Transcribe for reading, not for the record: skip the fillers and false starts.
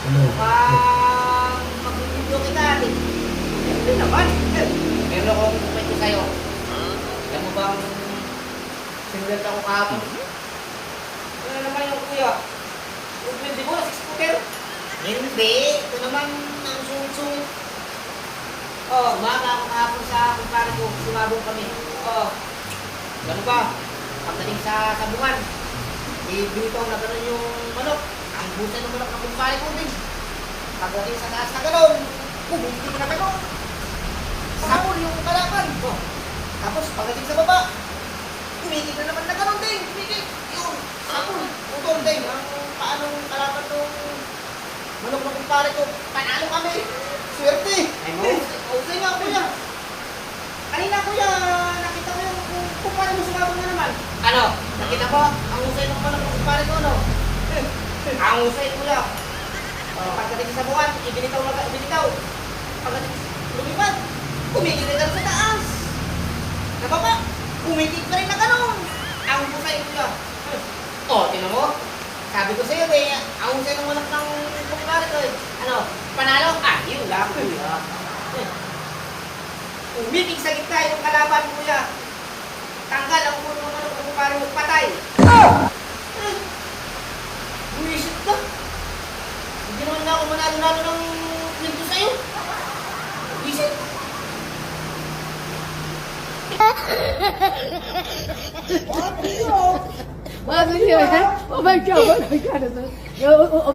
Ano? Mag-video kita. Hindi naman. Meron akong kwento sa'yo. Alam mo bang single ako kahapon? Ano naman yung kuya? Yung pwede mo, 6-footer? Hindi. Ito naman ang sungit-sungit. Umaga ako kahapon sa kumpare ko. Sumabong kami. Ano ba? Pagdating sa sabungan, ibitaw na gano'n yung manok. Ang busa ng manok ng kumpare ko din. Pagdating sa taas na gano'n, bumibig na gano'n. Sabon yung kalaban. Tapos pagdating sa baba, umigit na naman na gano'n din. Umigit. Yun. Sabon. Utol din. Ang paanong kalaban ng manok ng kumpare ko. Panalo kami. Swerte. Ay mo? Okay nga kuya. Kanina kuya, nakita ko yung kumpare mo sumabong na naman. Ano? Nakita mo? Ang usay ng manok ng kumpare ko, no? Ang usay kuya. Pagdating sa buwan, ibinitaw. Pagdating lumipad, kumigil na gano'n sa taas. Nababa, kumigil pa rin na gano'n. Ang usay kuya. Tinan mo? Sabi ko sa'yo ang usay ng manok ng kumpare ko Ano? Panalo? Yun lang kuya. Umibig sa gitna yung kalaban kuya. Tanggal ang ulo ng manok ng kumpare mo, patay. Buwisit ka. Hindi naman na ako manalo-nalo ng kwento sa'yo. Buwisit. Oh my God! Oh my God!